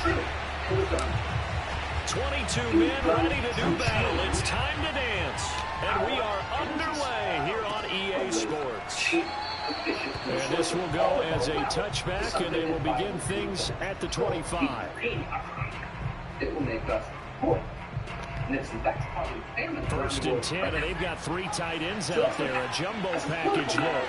22 men ready to do battle. It's time to dance. And we are underway here on EA Sports. And this will go as a touchback, and they will begin things at the 25. It will make us poor. First and 10, and they've got 3 tight ends out there. A jumbo package look.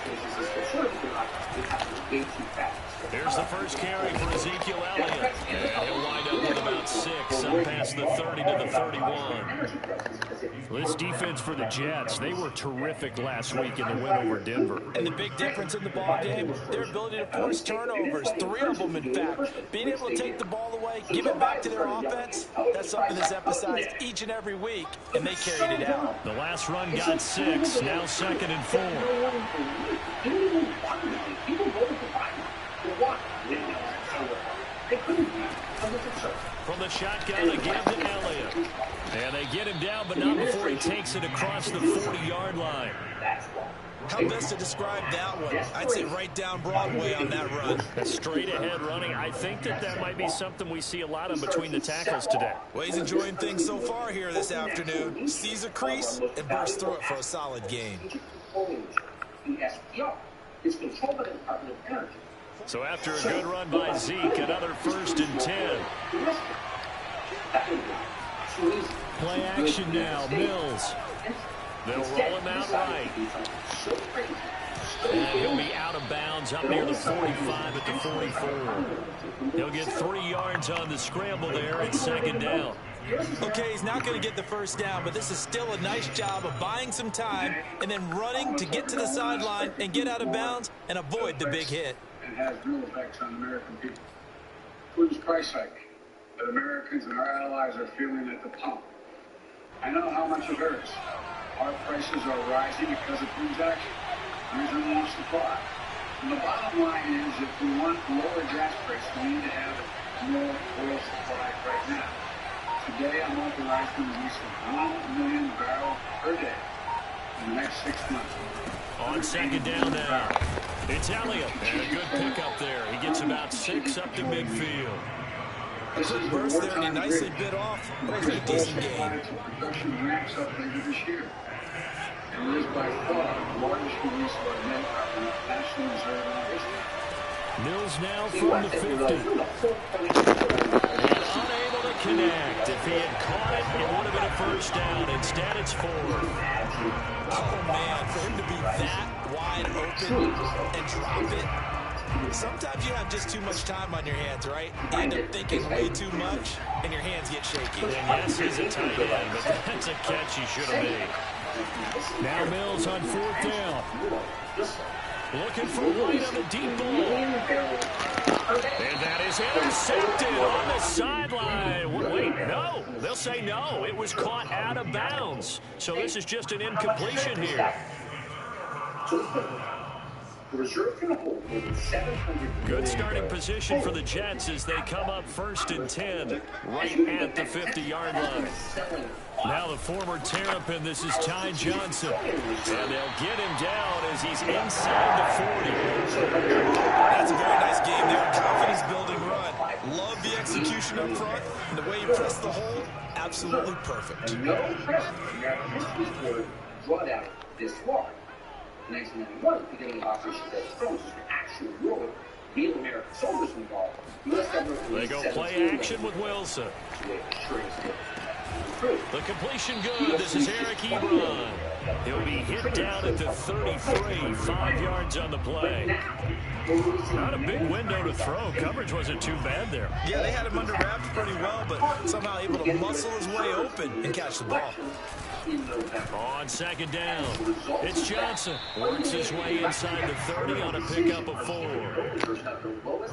Here's the first carry for Ezekiel Elliott. And he'll wind up with about 6, up past the 30 to the 31. This defense for the Jets, they were terrific last week in the win over Denver. And the big difference in the ball game, their ability to force turnovers, 3 of them in fact. Being able to take the ball away, give it back to their offense, that's something that's emphasized each and every week, and they carried it out. The last run got 6, now 2nd and 4. From the shotgun again to Elliott. And they get him down, but not before he takes it across the 40-yard line. How best to describe that one? I'd say right down Broadway on that run. Straight ahead running. I think that might be something we see a lot of between the tackles today. Well, he's enjoying things so far here this afternoon. Sees a crease and bursts through it for a solid gain. So after a good run by Zeke, another 1st and 10. Play action now, Mills. They'll roll him out right. And he'll be out of bounds up near the 45 at the 44. He'll get 3 yards on the scramble there at 2nd down. Okay, he's not going to get the first down, but this is still a nice job of buying some time and then running to get to the sideline and get out of bounds and avoid the big hit. It has real effects on American people. Food's price hike that Americans and our allies are feeling at the pump. I know how much it hurts. Our prices are rising because of food's action. There's a long supply. And the bottom line is, if we want lower gas prices, we need to have more oil supply right now. Today, I'm authorizing the release of 1 million barrels per day in the next 6 months. On 2nd down now. It's Elliott. And a good pickup there. He gets about 6 up to midfield. A quick burst there, and he nicely bit off. That was a decent game. Production ramps up later this year. And it is by far the largest release of our men in the National Reserve in history. Mills now from the 50. And unable to connect. If he had caught it, it would have been a 1st down. Instead, it's 4. Oh, man, for him to be that wide open and drop it. Sometimes you have just too much time on your hands, right? You end up thinking way too much, and your hands get shaky. And yes, he's a tight end, but that's a catch he should have made. Now Mills on 4th down. Looking for White on the deep ball. And that is intercepted on the sideline. Wait, no. They'll say no. It was caught out of bounds. So this is just an incompletion here. Good starting position for the Jets as they come up 1st and 10 right at the 50-yard line. Now the former Terrapin, this is Ty Johnson. And they'll get him down as he's inside the 40. That's a very nice game there. Confidence-building run. Love the execution up front. And the way you press the hole, absolutely perfect. No pressure. History's word drawn out this far. 1991, beginning of Operation Desert Storm, was an actual war. Real American soldiers involved. They go play action with Wilson. The completion good. This is Eric Ebron. He'll be hit down at the 33. 5 yards on the play. Not a big window to throw. Coverage wasn't too bad there. Yeah, they had him under wraps pretty well, but somehow able to muscle his way open and catch the ball. On 2nd down, it's Johnson. Works his way inside the 30 on a pickup of 4.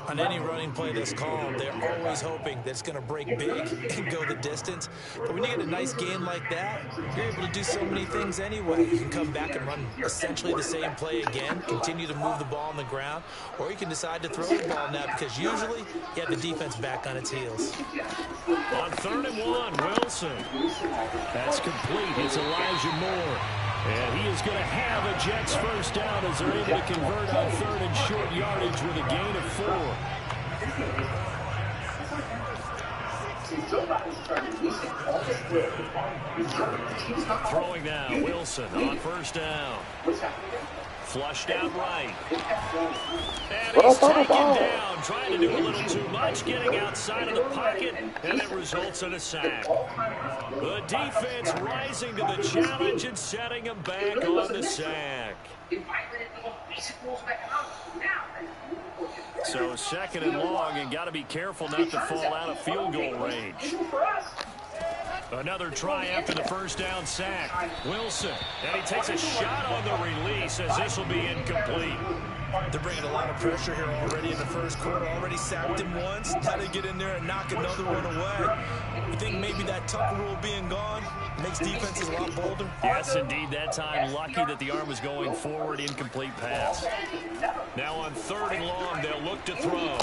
On any running play that's called, they're always hoping that it's going to break big and go the distance. But when you get a nice gain like that, you're able to do so many things anyway. You can come back and run essentially the same play again, continue to move the ball on the ground, or you can decide to throw the ball now because usually you have the defense back on its heels. On 3rd and 1, Wilson. That's complete. It's Elijah Moore. And he is going to have a Jets 1st down as they're able to convert on 3rd and short yardage with a gain of 4. Throwing now, Wilson on first down. Flushed out right. And he's taken down, trying to do a little too much, getting outside of the pocket, and it results in a sack. The defense rising to the challenge and setting him back on the sack. So second and long, and got to be careful not to fall out of field goal range. Another try after the first down sack. Wilson, and he takes a shot on the release as this will be incomplete. They're bringing a lot of pressure here already in the first quarter. Already sacked him once. Now they get in there and knock another one away. You think maybe that tuck rule being gone makes defenses a lot bolder? Yes, indeed. That time, lucky that the arm was going forward. Incomplete pass. Now on third and long, they'll look to throw.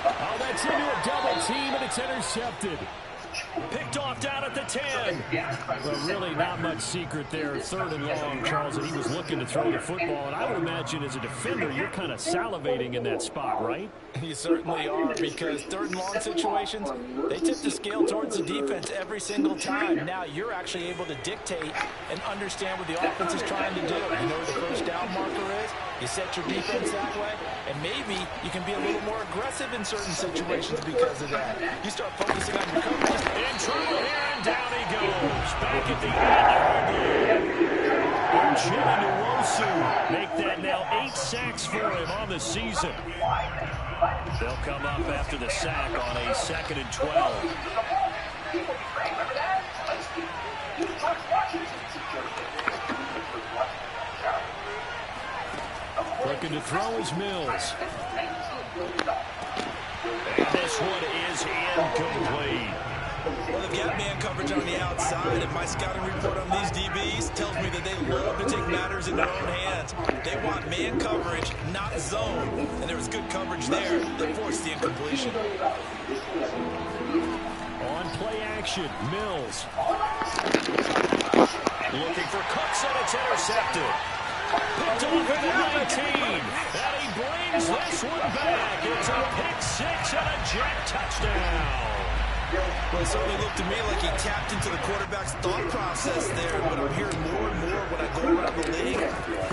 Oh, that's into a double team, and it's intercepted. Picked off down at the 10. Well, really not much secret there. Third and long, Charles, and he was looking to throw the football. And I would imagine as a defender, you're kind of salivating in that spot, right? You certainly are, because third and long situations, they tip the scale towards the defense every single time. Now you're actually able to dictate and understand what the offense is trying to do. You know where the first down marker is. You set your defense that way, and maybe you can be a little more aggressive in certain situations because of that. You start focusing on your coverage. In trouble here, and down he goes. Back at the 8-yard line. Make that now 8 sacks for him on the season. They'll come up after the sack on a 2nd and 12. Looking to throw is Mills. And this one is incomplete. Well, they've got man coverage on the outside, and my scouting report on these DBs tells me that they love to take matters in their own hands. They want man coverage, not zone, and there was good coverage there that forced the incompletion. On play action, Mills. Looking for Cooks, and it's intercepted. Picked off at the 19, and he brings this one back. It's a pick six and a jet touchdown. Well, it certainly looked to me like he tapped into the quarterback's thought process there, but I'm hearing more and more when I go around the league.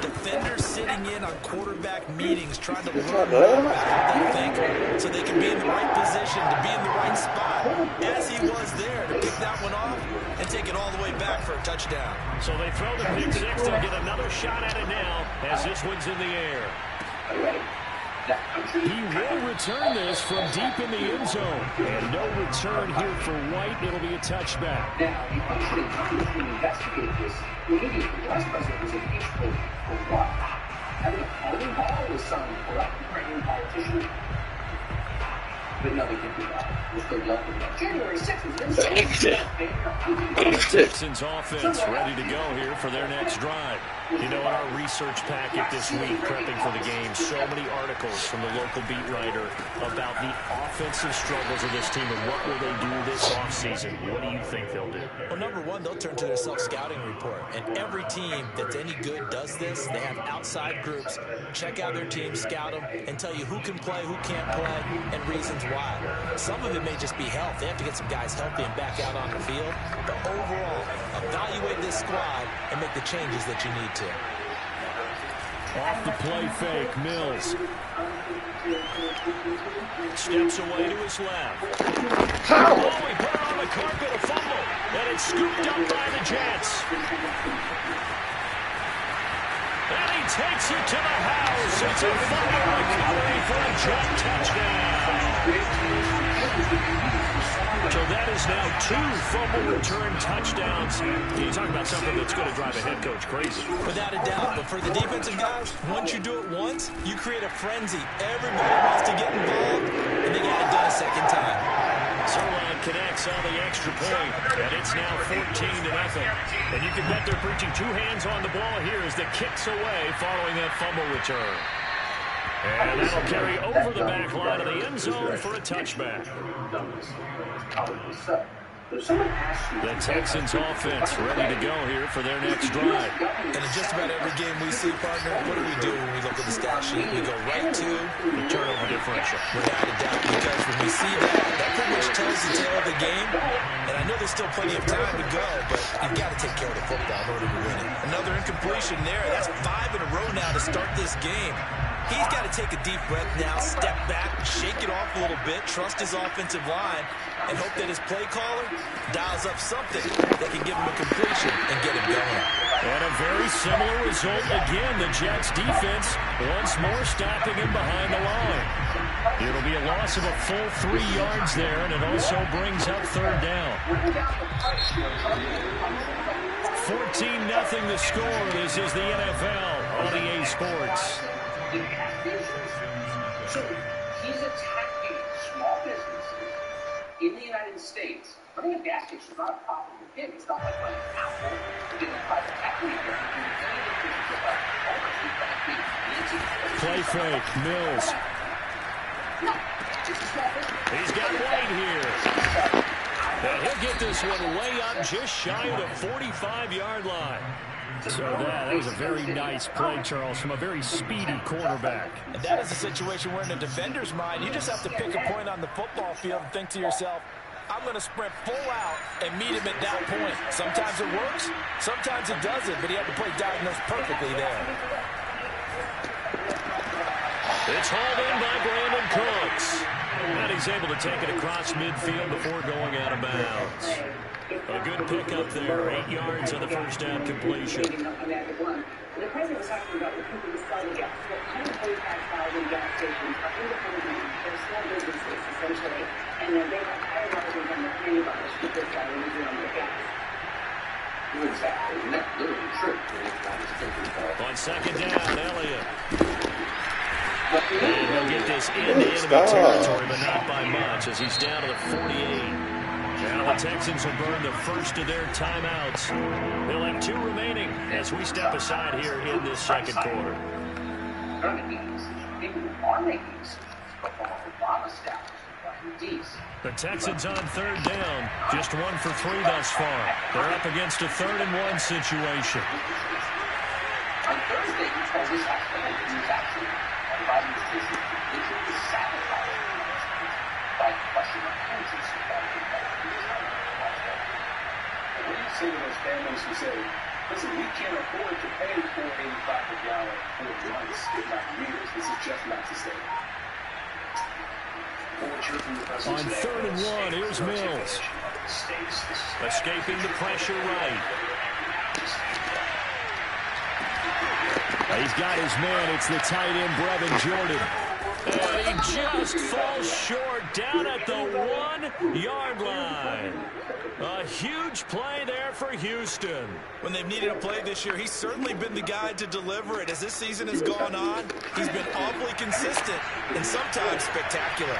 Defenders sitting in on quarterback meetings trying to learn more about how they think so they can be in the right position, to be in the right spot, as he was there to pick that one off and take it all the way back for a touchdown. So they throw the pick six. They'll get another shot at it now as this one's in the air. He will return this from deep in the end zone. And no return here for White. It'll be a touchback. Now, the unfortunately, when we investigated this, immediately the vice president was impeached for what? Having a phone call with some corrupt Ukrainian politician? But no, they didn't do that. We're still young. January 6th is Texans offense ready to go here for their next drive. You know, in our research packet this week, prepping for the game, so many articles from the local beat writer about the offensive struggles of this team and what will they do this offseason. What do you think they'll do? Well, number one, they'll turn to their self-scouting report. And every team that's any good does this. They have outside groups. Check out their team, scout them, and tell you who can play, who can't play, and reasons why. Some of it may just be health. They have to get some guys healthy and back out on the field. But overall, evaluate this squad and make the changes that you need to. Off the play fake, Mills. Steps away to his left. Oh, he put it on the carpet, a fumble. And it's scooped up by the Jets. And he takes it to the house. It's a fumble recovery for a Jet touchdown. So that is now 2 fumble return touchdowns. You talk about something that's going to drive a head coach crazy. Without a doubt. But for the defensive guys, once you do it once, you create a frenzy. Everybody wants to get involved, and they got it done a second time. Sirline connects on the extra point, and it's now 14-0. And you can bet they're preaching 2 hands on the ball here as the kick's away following that fumble return. And that'll carry over the back line of the end zone for a touchback. The Texans offense ready to go here for their next drive. And in just about every game we see, partner, what do we do when we look at the stat sheet? We go right to the turnover differential. Without a doubt, because when we see that, tells the tale of the game. And I know there's still plenty of time to go, but you've got to take care of the football in order to win it. Another incompletion there. That's 5 in a row now to start this game. He's got to take a deep breath now, step back, shake it off a little bit, trust his offensive line, and hope that his play caller dials up something that can give him a completion and get him going. And a very similar result again. The Jets defense once more stopping him behind the line. It'll be a loss of a full 3 yards there, and it also brings up third down. 14-0 the score. This is the NFL on EA Sports. So he's attacking small businesses in the United States. Running a gas station is not a problem for him. It's not like running Apple, getting private equity there. Play fake, Mills. He's got White here. And he'll get this one way up just shy of the 45-yard line. So that was a very nice play, Charles, from a very speedy quarterback. And that is a situation where in a defender's mind, you just have to pick a point on the football field and think to yourself, I'm going to sprint full out and meet him at that point. Sometimes it works, sometimes it doesn't, but he had the play diagnosed perfectly there. It's hauled in by Brandon Cooks. And he's able to take it across midfield before going out of bounds. A good pickup there, 8 yards on the first down completion. The president was talking about the people who sell the gas. What kind of 45,000 gas stations are independent? They're small businesses, essentially. And then they have higher margins on the candy bars because they're using on their gas. Exactly. And that's literally true. On second down, Elliott. And he'll get this into enemy territory, but not by much, as he's down to the 48. Now the Texans will burn the first of their timeouts. They'll have 2 remaining as we step aside here in this second quarter. The Texans on third down, just 1 for 3 thus far. They're up against a 3rd-and-1 situation. On Thursday, he told us that he was actually inviting his team to sabotage by crushing our penalties. What do you say to those families who say, listen, we can't afford to pay $4.85 a gallon for months, if not years. This is just not sustainable. On 3rd-and-1, here's Mills. Escaping the pressure right. He's got his man. It's the tight end, Brevin Jordan. And he just falls short down at the 1-yard line. A huge play there for Houston. When they've needed a play this year, he's certainly been the guy to deliver it. As this season has gone on, he's been awfully consistent and sometimes spectacular.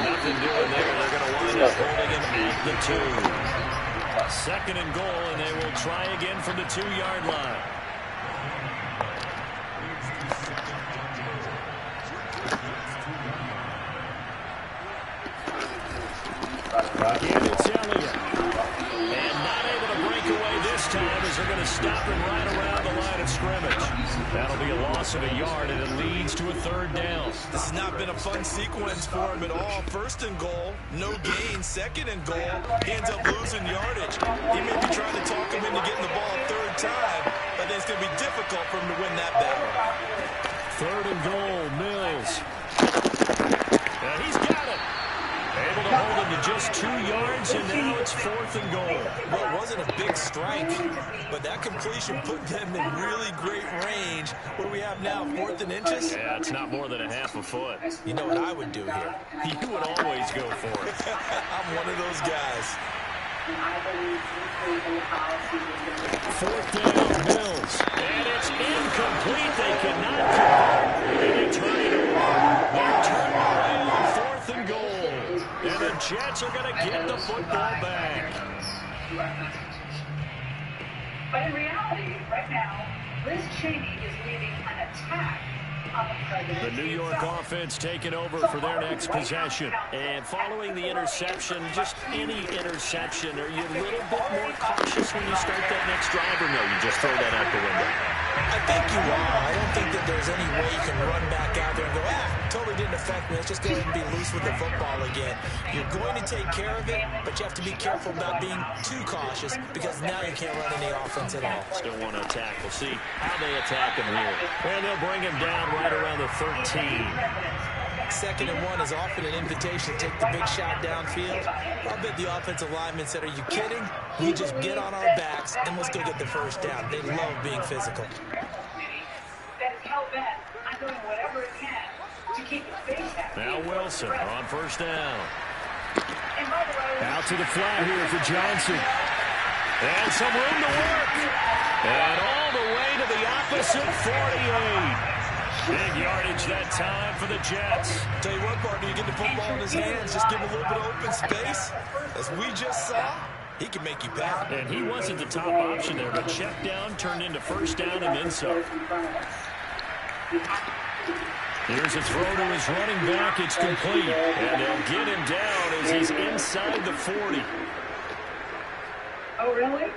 Nothing doing there. They're going to wind up holding him at the 2. Second and goal, and they will try again from the 2-yard line. Again, it's Elliott. And not able to break away this time as they're going to stop him right around the line of scrimmage. That'll be a loss of a yard, and it leads to a 3rd down. This has not been a fun sequence for him at all. 1st and goal, no gain. 2nd and goal, he ends up losing yardage. He may be trying to talk him into getting the ball a 3rd time, but it's going to be difficult for him to win that battle. 3rd and goal, Mills. And he's got it. Able to hold him to just 2 yards, and now it's 4th and goal. Well, it wasn't a big strike, but that completion put them in really great range. What do we have now, 4th and inches? Yeah, it's not more than a half a foot. You know what I would do here? You would always go for it. I'm one of those guys. 4th down, Mills. And it's incomplete. They cannot convert. And they turn it over. They're turned away on 4th and goal. And the Jets are going to get the football back. But in reality, right now, Liz Cheney is leading an attack on the president. The New York offense taking over for their next possession. And following the interception, just any interception, are you a little bit more cautious when you start that next drive, or no, you just throw that out the window? I think you are. I don't think that there's any way you can run back out there and go, totally didn't affect me. Let's just go ahead and be loose with the football again. You're going to take care of it, but you have to be careful about being too cautious because now you can't run any offense at all. Still want to attack. We'll see how they attack him here. And they'll bring him down right around the 13. 2nd and 1 is often an invitation to take the big shot downfield. I'll bet the offensive linemen said, are you kidding? We just get on our backs and let's go get the first down. They love being physical. Now Wilson on 1st down. Out to the flat here for Johnson. And some room to work. And all the way to the opposite 48. Big yardage that time for the Jets. Tell you what, partner, you get the football in his hands, just give him a little bit of open space. As we just saw, he can make you pay. And he wasn't the top option there, but check down turned into 1st down and then some. Here's a throw to his running back. It's complete. And they'll get him down as he's inside the 40. Oh, really?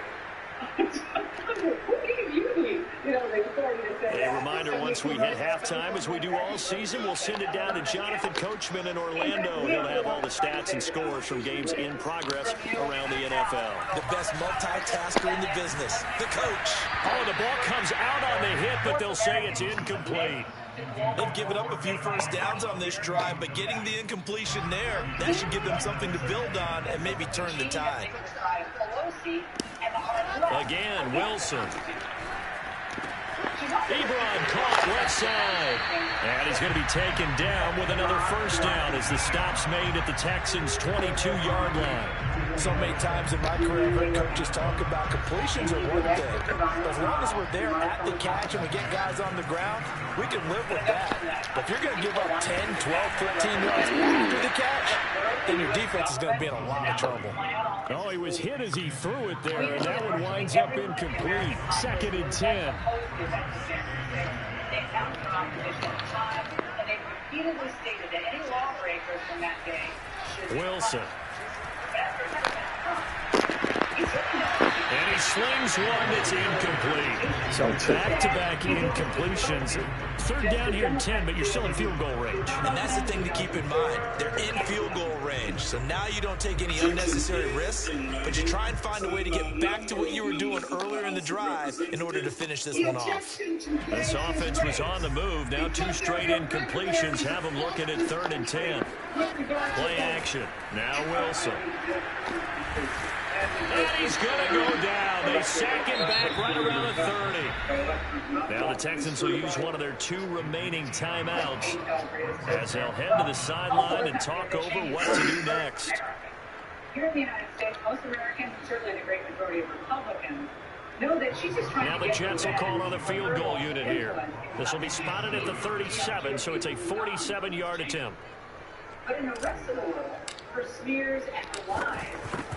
A reminder, once we hit halftime, as we do all season, we'll send it down to Jonathan Coachman in Orlando. He'll have all the stats and scores from games in progress around the NFL. The best multitasker in the business, the coach. Oh, the ball comes out on the hit, but they'll say it's incomplete. They've given up a few first downs on this drive, but getting the incompletion there, that should give them something to build on and maybe turn the tide. Again, Wilson. Ebron caught left side. And he's going to be taken down with another 1st down as the stop's made at the Texans' 22-yard line. So many times in my career, I've heard coaches talk about completions are one thing. As long as we're there at the catch and we get guys on the ground, we can live with that. But if you're going to give up 10, 12, 15 yards after the catch, then your defense is going to be in a lot of trouble. Oh, he was hit as he threw it there, and that one winds up incomplete. 2nd and 10. Wilson. And he slings one that's incomplete. So back-to-back incompletions. 3rd down here and 10, but you're still in field goal range. And that's the thing to keep in mind. They're in field goal range. So now you don't take any unnecessary risks, but you try and find a way to get back to what you were doing earlier in the drive in order to finish this one off. This offense was on the move. Now 2 straight incompletions have them looking at 3rd and 10. Play action. Now Wilson. And he's going to go down. They sack him back right around the 30. Now the Texans will use one of their 2 remaining timeouts as they'll head to the sideline and talk over what to do next. Here in the United States, most Americans, and certainly the great majority of Republicans, know that she's just trying now to the get Jets will call another field goal unit here. This will be spotted at the 37, so it's a 47-yard attempt. But in the rest of the world, her smears and her lies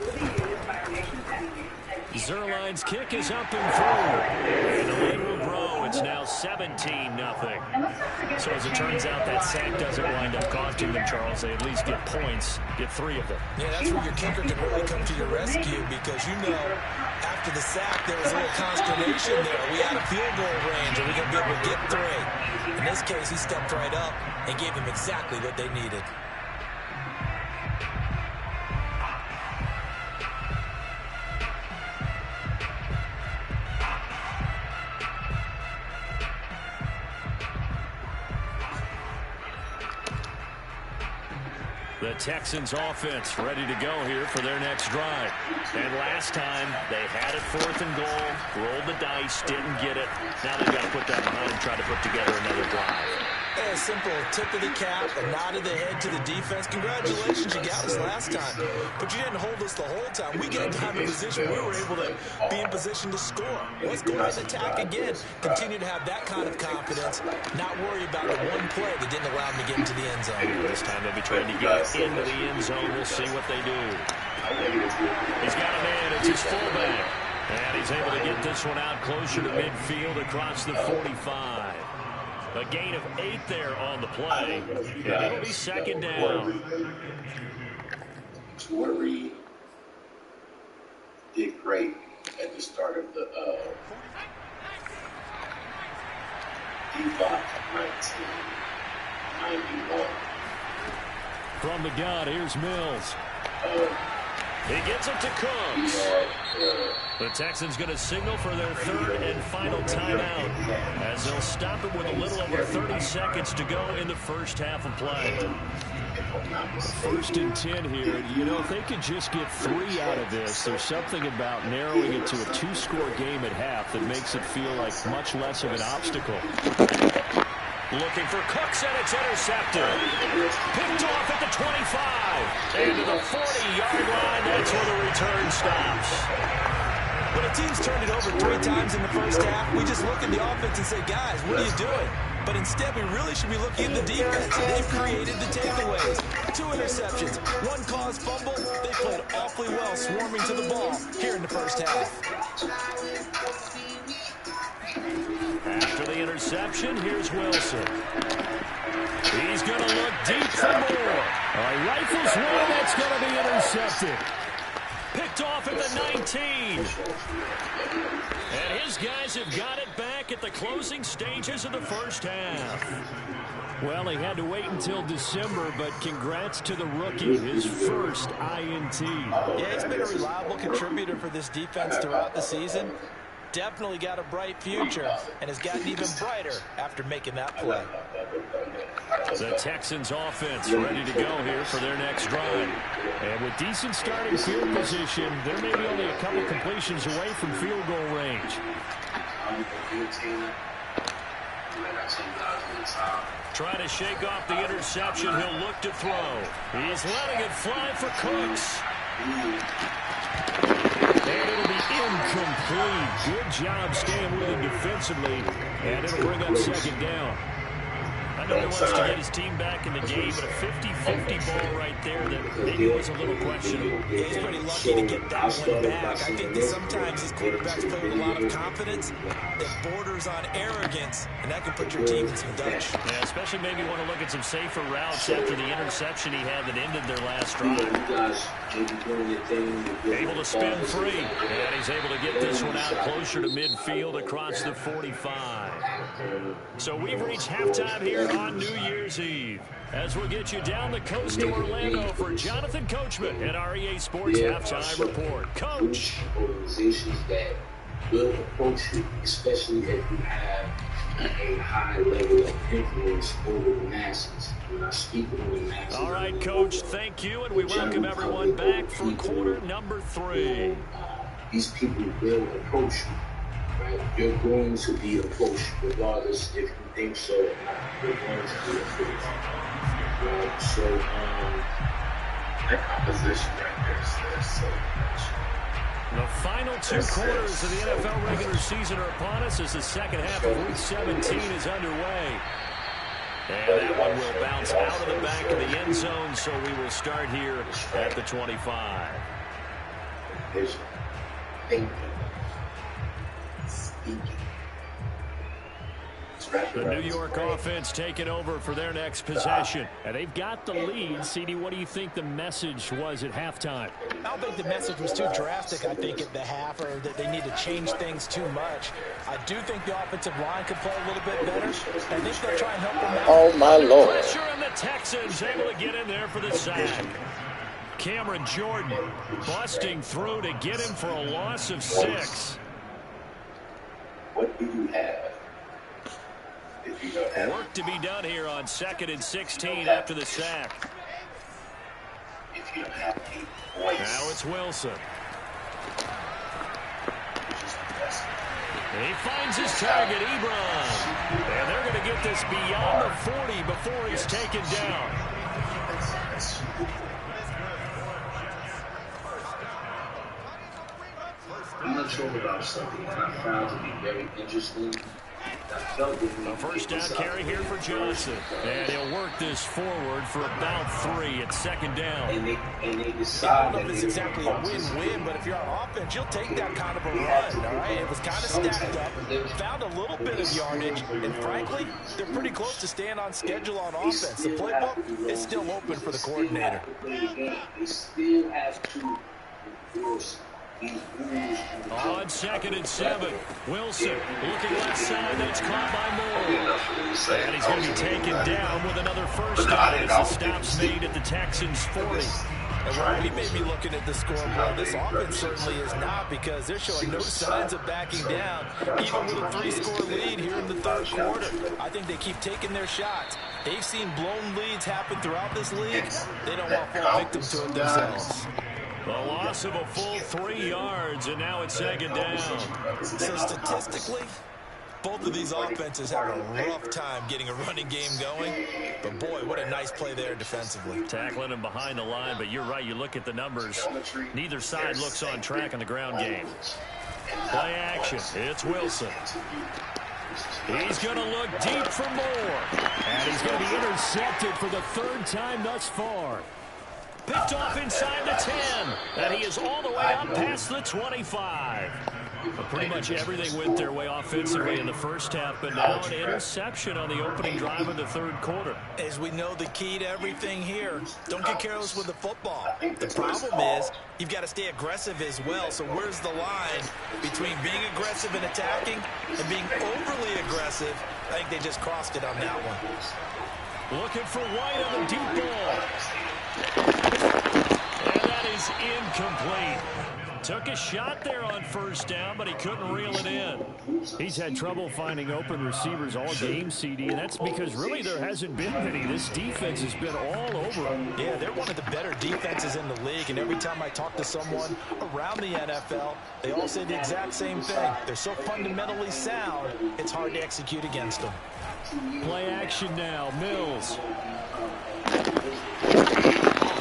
will be used by our nation's enemies. Zerline's kick is up and through. And the lead will grow. It's now 17-0. So as it turns out, that sack doesn't wind up costing them, Charles. They at least get points, get 3 of them. Yeah, that's where your kicker can really come to your rescue because, you know, after the sack, there was a little consternation there. Are we out of field goal range? Are we going to be able to get 3? In this case, he stepped right up and gave them exactly what they needed. The Texans offense ready to go here for their next drive. And last time they had it 4th and goal, rolled the dice, didn't get it. Now they've got to put that behind and try to put together another drive. A simple tip of the cap, a nod of the head to the defense. Congratulations, you got us last time. But you didn't hold us the whole time. We got down to a position where we were able to be in position to score. Let's go ahead and attack again. Continue to have that kind of confidence. Not worry about the one play that didn't allow them to get into the end zone. This time they'll be trying to get into the end zone. We'll see what they do. He's got a man. It's his fullback. And he's able to get this one out closer to midfield across the 45. A gain of 8 there on the play. And it'll be 2nd down. Torrey did great at the start of the From the gun, here's Mills. He gets it to Cooks. The Texans going to signal for their third and final timeout as they'll stop it with a little over 30 seconds to go in the first half of play. 1st and 10 here. You know, if they could just get 3 out of this, there's something about narrowing it to a 2-score game at half that makes it feel like much less of an obstacle. Looking for Cooks, and it's intercepted. Picked off at the 25. And to the 40-yard line, that's where the return stops. When a team's turned it over 3 times in the first half, we just look at the offense and say, guys, what are you doing? But instead, we really should be looking at the defense. They've created the takeaways. 2 interceptions, 1 caused fumble. They played awfully well swarming to the ball here in the first half. After the interception, here's Wilson. He's going to look deep for more. Rifles one, that's going to be intercepted. Picked off at the 19. And his guys have got it back at the closing stages of the first half. Well, he had to wait until December, but congrats to the rookie, his first INT. Yeah, he's been a reliable contributor for this defense throughout the season. Definitely got a bright future and has gotten even brighter after making that play. The Texans offense ready to go here for their next drive. And with decent starting field position, they're maybe only a couple completions away from field goal range. Trying to shake off the interception, he'll look to throw. He's letting it fly for Cooks. And it'll be incomplete. Good job staying with him defensively. And it'll bring up 2nd down. I know he wants to get his team back in the game, but a 50-50 ball right there that maybe was a little questionable. Yeah, he's pretty lucky to get that one back. I think that sometimes these quarterbacks play with a lot of confidence that borders on arrogance, and that can put your team in some dutch. Yeah, especially maybe want to look at some safer routes after the interception he had that ended their last drive. Able to spin free, and he's able to get this one out closer to midfield across the 45. So we've reached halftime here on New Year's Eve. As we'll get you down the coast to Orlando for Jonathan Coachman at our EA Sports Halftime Report. Coach. Organizations that will approach you, especially if you have a high level of influence over the masses. When I speak over the masses. All right, Coach, thank you, and we welcome everyone back for quarter number 3. These people will approach you. Right? You're going to be approached, regardless if you think so or not. You're going to be approached. Right? So, that composition right there says so much. The final 2 quarters of the NFL regular season are upon us as the second half of Week 17 is underway. And that one will bounce out of the back of the end zone, so we will start here at the 25. Vision, thinking, speaking. The New York offense taking over for their next possession. And they've got the lead. CD, what do you think the message was at halftime? I don't think the message was too drastic, I think, at the half, or that they need to change things too much. I do think the offensive line could play a little bit better. I think they'll try and help them out. Oh, my Lord. Pressure, and the Texans able to get in there for the sack. Cameron Jordan busting through to get him for a loss of 6. What do you have? Work to be done here on 2nd and 16 after the sack. Now it's Wilson. He finds his target, Ebron. And they're going to get this beyond the 40 before he's taken down. I'm not sure about something that I found to be very interesting. A first down carry here for Johnson. And he'll work this forward for about 3 at 2nd down. And they I don't decide know if it's exactly a win-win, but if you're on offense, you'll take that kind of a run, all right? It was kind of stacked up, found a little bit of yardage, and frankly, they're pretty close to staying on schedule on offense. The playbook is still open for the coordinator. They still have to enforce On 2nd and 7. Wilson looking left side. That's caught by Moore. And he's going to be taken down with another first down as the stop's made at the Texans' 40. And Ron, we may be looking at the scoreboard. This offense certainly is not, because they're showing no signs of backing down, even with a 3-score lead here in the third quarter. I think they keep taking their shots. They've seen blown leads happen throughout this league. They don't want to fall victim to it themselves. The loss of a full 3 yards, and now it's 2nd down. So statistically, both of these offenses have a rough time getting a running game going. But, boy, what a nice play there defensively. Tackling him behind the line, but you're right. You look at the numbers. Neither side looks on track in the ground game. Play action. It's Wilson. He's going to look deep for Moore. And he's going to be intercepted for the 3rd time thus far. Picked off inside the 10. And he is all the way up past the 25. But pretty much everything went their way offensively in the first half, but now an interception on the opening drive of the third quarter. As we know, the key to everything here, don't get careless with the football. The problem is you've got to stay aggressive as well. So where's the line between being aggressive and attacking and being overly aggressive? I think they just crossed it on that one. Looking for White on the deep ball. And that is incomplete. Took a shot there on first down, but he couldn't reel it in. He's had trouble finding open receivers all game, CD, and that's because really there hasn't been many. This defense has been all over him. Yeah, they're one of the better defenses in the league, and every time I talk to someone around the NFL, they all say the exact same thing. They're so fundamentally sound, it's hard to execute against them. Play action now. Mills.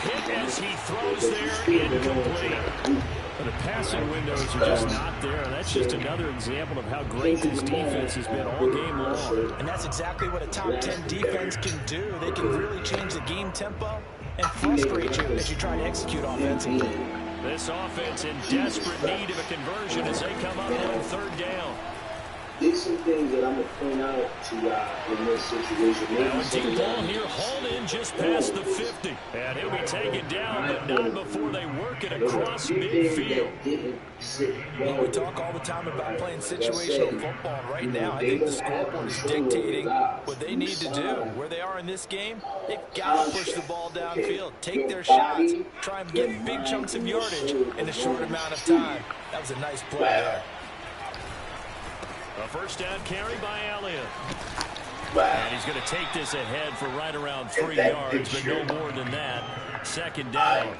Hit as he throws there, incomplete. But the passing windows are just not there. And that's just another example of how great this defense has been all game long. And that's exactly what a top 10 defense can do. They can really change the game tempo and frustrate you as you try to execute offensively. This offense in desperate need of a conversion as they come up on 3rd down. There's some things that I'm going to point out to y'all in this situation. Now a deep ball here, hauled in just past the 50. And he'll be taken down, but not before they work it across midfield. Well, we talk all the time about playing situational football. Right now, I think the scoreboard is dictating what they need to do. Where they are in this game, they've got to push the ball downfield, take their shots, try and get big chunks of yardage in a short amount of time. That was a nice play there. A first down carry by Elliott. And he's going to take this ahead for right around 3 yards, but no more than that. 2nd down.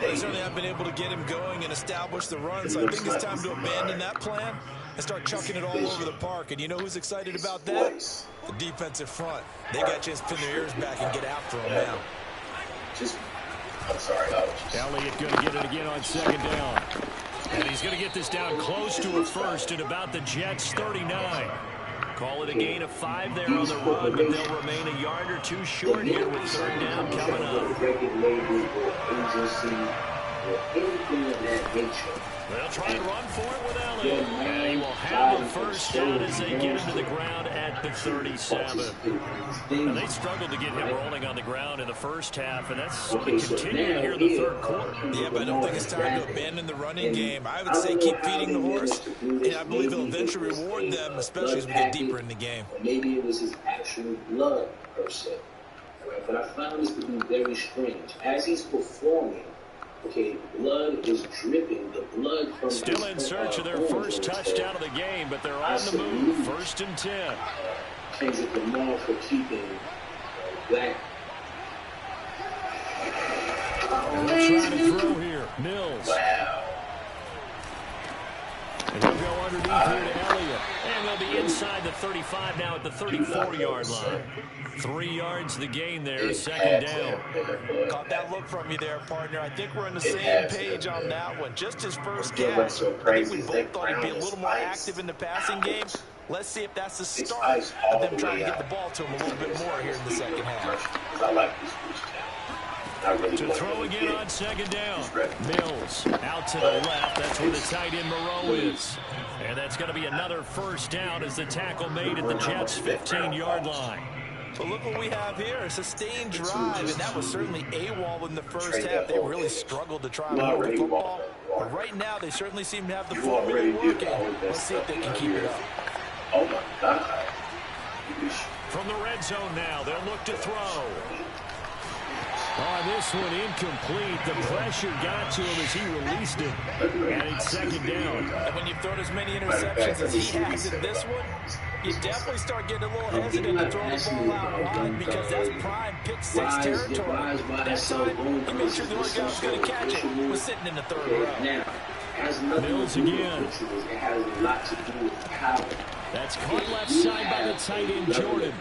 They certainly have been able to get him going and establish the run, so I think it's time to abandon that plan and start chucking it all over the park. And you know who's excited about that? The defensive front. They got a chance to pin their ears back and get after him now. I'm sorry. Elliott going to get it again on 2nd down. And he's going to get this down close to a first at about the Jets' 39. Call it a gain of 5 there on the run, but they'll remain a yard or 2 short here with 3rd down coming up. They'll try and run for it with Elliott. And he will have the first down as they get into the ground at the 37. And they struggled to get him rolling on the ground in the first half, and that's going to continue here in the third quarter. Yeah, but I don't think it's time to abandon the running game. I would say keep feeding the horse, and I believe it'll eventually reward them, especially as we get deeper in the game. Maybe it was his actual blood, per se. But I found this to be very strange. As he's performing, okay, blood is dripping. The blood from still in search of their first touchdown of the game, but they're on the move. 1st and 10. Kendrick Lamar for keeping that. And they're trying to throw here. Mills. Wow. And he'll go underneath here to Elliott. And they'll be inside the 35 now at the 34-yard line. 3 yards the gain there, 2nd down. Caught that look from you there, partner. I think we're on the same page on that one. Just his first catch. I think we both thought he'd be a little more active in the passing game. Let's see if that's the start of them trying to get the ball to him a little bit more here in the second half. I like this To throw again on 2nd down. Mills out to the left. That's where the tight end Moreau is. And that's going to be another first down as the tackle made at the Jets' 15-yard line. But look what we have here, a sustained drive, and that was certainly AWOL in the first half. They really struggled to try and move the football. But right now, they certainly seem to have the formula working. Let's see if they can keep it up. Oh, my God. From the red zone now, they'll look to throw. Oh, this one incomplete. The pressure got to him as he released it. And it's second down. And when you've thrown as many interceptions as he has in this one, you definitely start getting a little hesitant to throw the ball out wide because that's prime pick six territory. That time, he made sure the only guy who's going to catch it was sitting in the third row. Mills again. It has a lot to do with power. That's caught left side by the tight end, Jordan.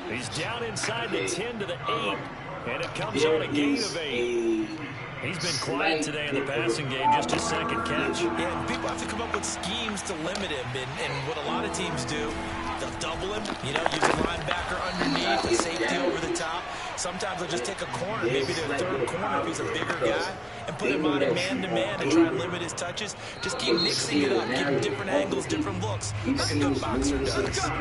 He's down inside the 10 to the 8. And it comes on a gain of 8. He's been quiet today in the passing game, just his second catch. Yeah, and people have to come up with schemes to limit him. And what a lot of teams do, they'll double him, use a linebacker underneath, a safety over the top. Sometimes they'll just take a corner, maybe their third corner if he's a bigger guy, and put him on a man-to-man and try and limit his touches. Just keep mixing it up, give him different angles, different looks, like a good boxer does.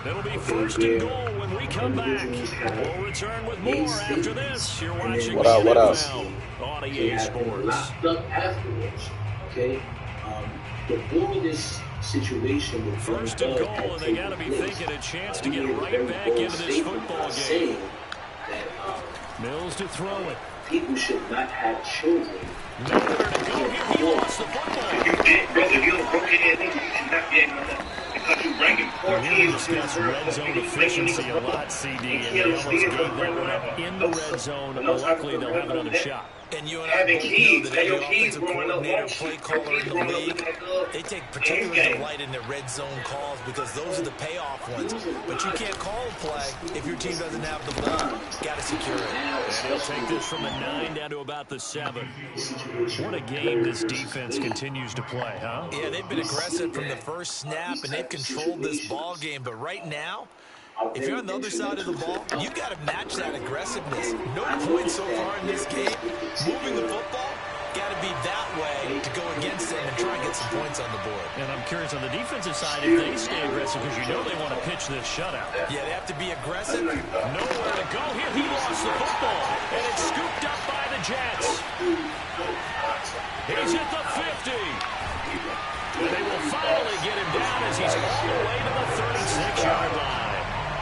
It'll be first and goal when we come back. We'll return with more after this. You're watching What else? On EA Sports. Locked up afterwards, okay? Before this situation with First and goal, and they got to be thinking a chance to get right back into this football game. Mills to throw it. People should not have children. Nowhere to go here. He lost the football. If you don't broke it in, you should not be able to. Because you ranking 14. We discussed red zone efficiency a lot, CD, and they almost gave that one up in the red zone. Luckily, they'll have another shot. And you and I both know that every offensive coordinator, play caller in the league, they take particular delight in their red zone calls because those are the payoff ones. But you can't call a play if your team doesn't have the ball. Got to secure it. And he'll take this from the 9 down to about the 7. What a game this defense continues to play, huh? Yeah, they've been aggressive from the first snap, and they've controlled this ball game. But right now, if you're on the other side of the ball, you've got to match that aggressiveness. No points so far in this game. Moving the football, got to be that way to go against them and try and get some points on the board. And I'm curious on the defensive side if they stay aggressive because they want to pitch this shutout. Yeah, they have to be aggressive. Nowhere to go here. He lost the football, and it's scooped up by the Jets. He's at the 50. And they will finally get him down as he's all the way to the 36-yard line.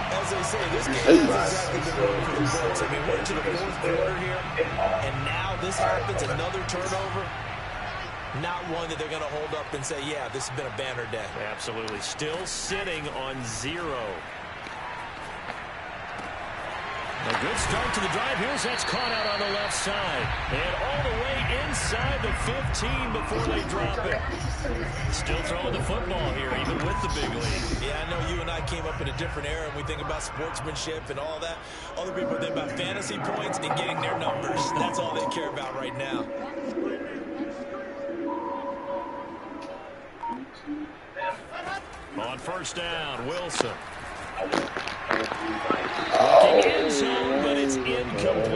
As I say, this game has exactly been going for the Colts. I mean, we're to the fourth quarter here, and now this happens, another turnover. Not one that they're going to hold up and say, yeah, this has been a banner day. Absolutely. Still sitting on 0. A good start to the drive. Here's that's caught out on the left side. And all the way inside the 15 before they drop it. Still throwing the football here, even with the big lead. Yeah, I know you and I came up in a different era, and we think about sportsmanship and all that. Other people think about fantasy points and getting their numbers. That's all they care about right now. On first down, Wilson. Looking end zone, but it's incomplete.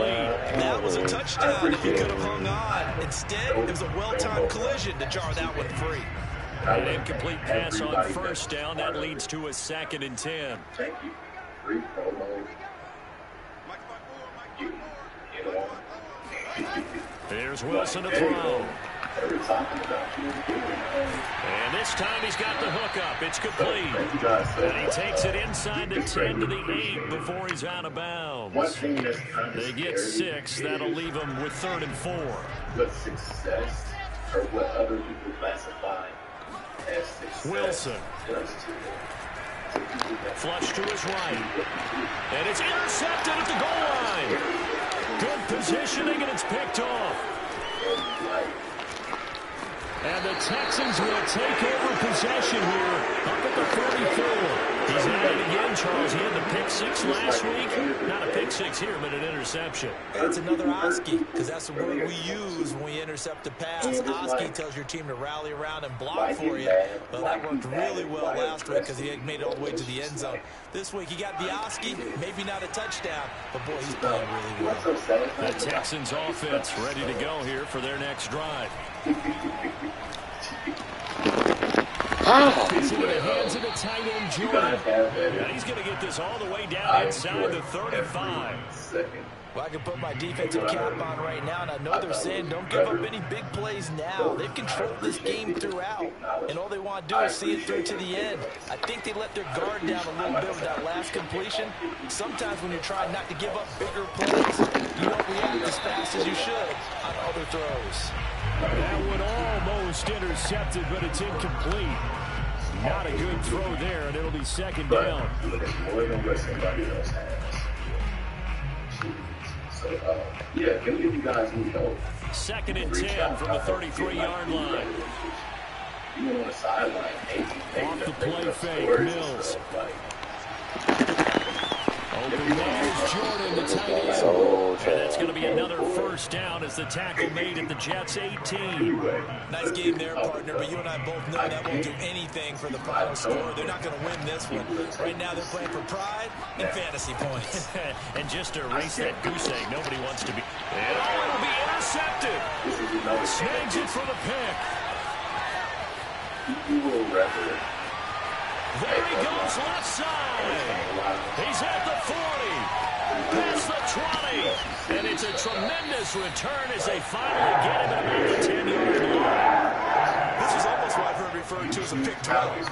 That was a touchdown if he could have hung on. Instead, it was a well-timed collision to jar that one free. An incomplete pass on first down. That leads to a 2nd and 10. Thank you. Free promo. Here's Wilson to throw. And this time he's got the hook up. It's complete. And he takes it inside the 10 to the 8 before he's out of bounds. They get 6. That'll leave him with 3rd and 4. What success, or what other people classify as success. Wilson. Flush to his right. And it's intercepted at the goal line. Good positioning, and it's picked off. And the Texans will take over possession here up at the 44. He's at it again, Charles. He had the pick 6 last week. Not a pick 6 here, but an interception. It's another Oski, because that's the word we use when we intercept a pass. Oski tells your team to rally around and block for you. Well, that worked really well last week because he had made it all the way to the end zone. This week, he got the Oski, maybe not a touchdown, but boy, he's playing really well. The Texans offense ready to go here for their next drive. He's in the hands of the tight end, Jordan. Yeah, he's going to get this all the way down inside the 35. Well, I can put my defensive cap on right now, and I know they're saying don't give up any big plays now. They've controlled this game throughout, and all they want to do is see it through to the end. I think they let their guard down a little bit with that last completion. Sometimes when you're trying not to give up bigger plays, you don't react as fast as you should on other throws. That one almost intercepted, but it's incomplete. Not a good throw there, and it'll be second down. Yeah, can we give you guys any help? Second and 10 from the 33-yard line. You on the sideline. Off the play fake, Mills. Open man is Jordan, the tight end. And that's going to be another first down as the tackle made at the Jets' 18. Nice game there, partner, but you and I both know that won't do anything for the final score. They're not going to win this one. Right now they're playing for pride and fantasy points. And just to erase that goose egg, nobody wants to be. And it'll be intercepted. Snags it for the pick. There he goes, left side. He's at the 40, past the 20, and it's a tremendous return as they finally get him at about the 10-yard line. This is almost what I've heard referred to as a pick 12.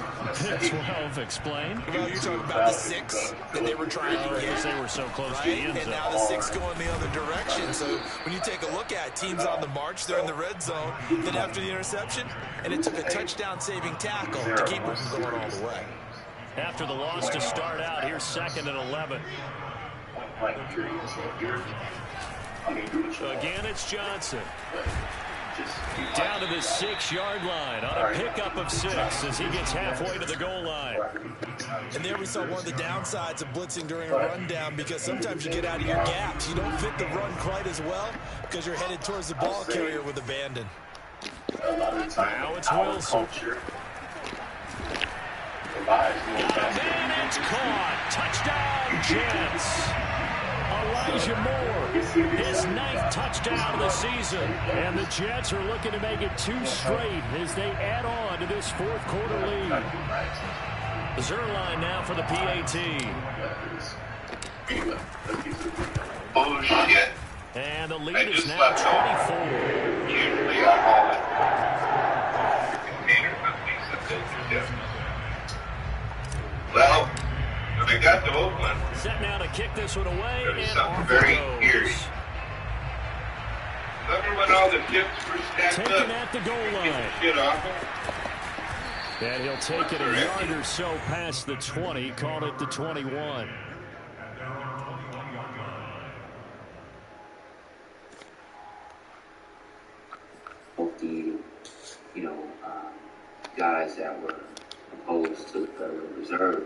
Pick 12, explain. Well, you're talking about the 6 that they were trying to get. Because they were so close right? to the end zone. And now the 6 going the other direction. So when you take a look at teams on the march, they're in the red zone. Then after the interception, and it took a touchdown-saving tackle to keep it from going all the way. After the loss to start out, here's second and 11. Again, it's Johnson. Down to the 6-yard line on a pickup of 6 as he gets halfway to the goal line. And there we saw one of the downsides of blitzing during a rundown, because sometimes you get out of your gaps. You don't fit the run quite as well because you're headed towards the ball carrier with abandon. Now it's Wilson. And it's caught. Touchdown, Jets. Elijah Moore, his 9th touchdown of the season. And the Jets are looking to make it 2 straight as they add on to this 4th quarter lead. Zerline now for the PAT. Oh, shit. And the lead is now 24. Usually I haul it. Container companies that they do. Well, they got the old one. Set now to kick this one away, There's and something off very it eerie. goes. Remember when all the chips were stacked Taken up? at the goal Get line. the shit off them. And he'll take it a yard or so past the 20, called it the 21. Guys that were opposed to the reserve.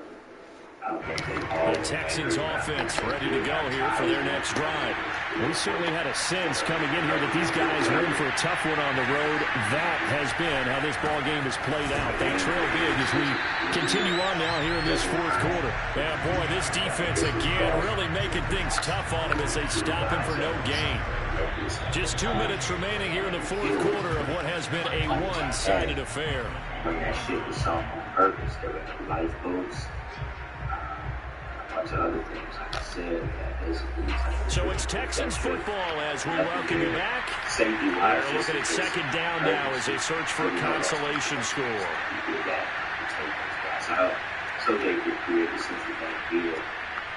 The Texans offense ready to go here for their next drive. We certainly had a sense coming in here that these guys were in for a tough one on the road. That has been how this ball game has played out. They trail big as we continue on now here in this 4th quarter. Yeah, boy, this defense again really making things tough on them as they stop him for no gain. Just 2 minutes remaining here in the 4th quarter of what has been a one-sided affair. When that shit was on purpose, there were no lifeboats. A bunch of other things, like I said, that basically... So it's Texans football as we welcome you back. Safety-wise... We're looking at second down now as they search for a consolation score. So they could create a central bank here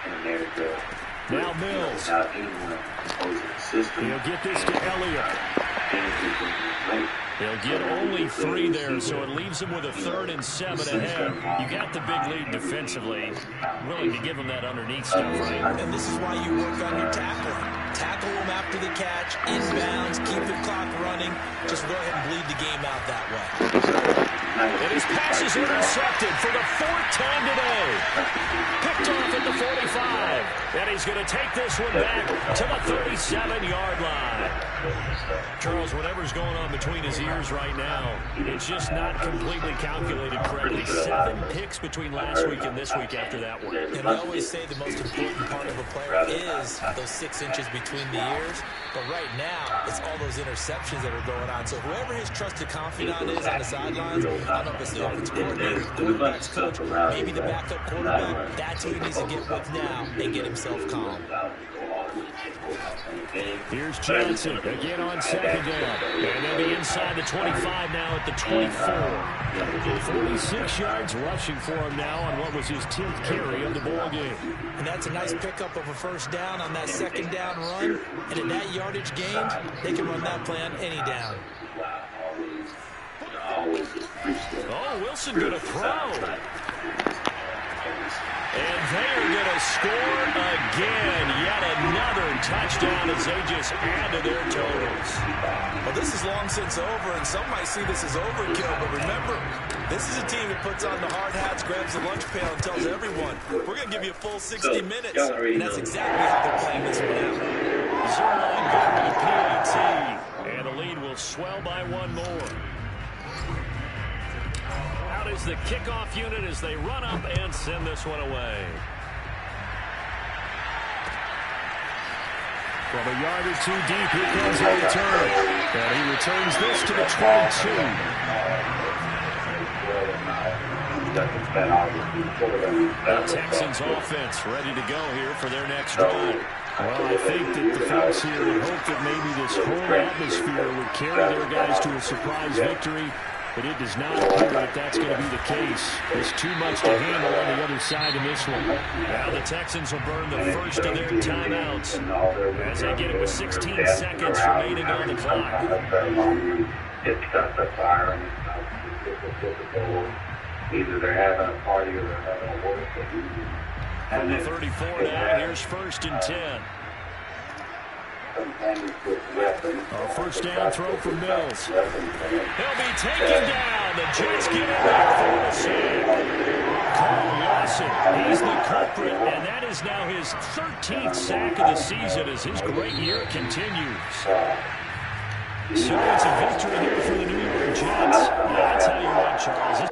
in America. Now Mills. Without anyone opposing the system. He'll get this to Elliott. They'll get only 3 there, so it leaves them with a 3rd and 7 ahead. You got the big lead defensively. Willing to give them that underneath stuff, right? And this is why you work on your tackling. Tackle them after the catch, inbounds, keep the clock running. Just go ahead and bleed the game out that way. And his pass is intercepted for the 4th time today. Picked off at the 45. And he's going to take this one back to the 37-yard line. Charles, whatever's going on between his ears right now, it's just not completely calculated correctly. 7 picks between last week and this week after that one. And I always say the most important part of a player is those 6 inches between the ears. But right now, it's all those interceptions that are going on. So whoever his trusted confidant is on the sidelines, I don't know if it's the offensive coordinator, the quarterback's coach, maybe the backup quarterback, that's who he needs to get with now and get himself calm. Here's Johnson again on second down. And they'll be inside the 25 now at the 24. 46 yards rushing for him now on what was his 10th carry of the ball game. And that's a nice pickup of a first down on that second down run. And in that yardage gained, they can run that play on any down. Oh, Wilson going to throw. And they're going to score again. Yet another touchdown as they just add to their totals. Well, this is long since over, and some might see this as overkill. But remember, this is a team that puts on the hard hats, grabs the lunch pail, and tells everyone, we're going to give you a full 60 minutes. And that's exactly how they're playing this one out. 0-9 going to the PAT. And the lead will swell by one more. Out is the kickoff unit as they run up and send this one away. From a yard or two deep, here comes a return. And he returns this to the 22. The Texans offense ready to go here for their next drive. Well, I think that the folks here would hope that maybe this whole atmosphere would carry their guys to a surprise victory. But it does not appear that that's going to be the case. There's too much to handle on the other side in this one. Now the Texans will burn the first of their timeouts as they get it with 16 seconds remaining on the clock. Either they're having a party or they're having a work. From the 34 now, here's 1st and 10. A first down throw for Mills. He'll be taken down. The Jets get it there for the sack. Carl Lawson, he's the culprit, and that is now his 13th sack of the season as his great year continues. So it's a victory here for the New York Jets. I'll tell you what, Charles.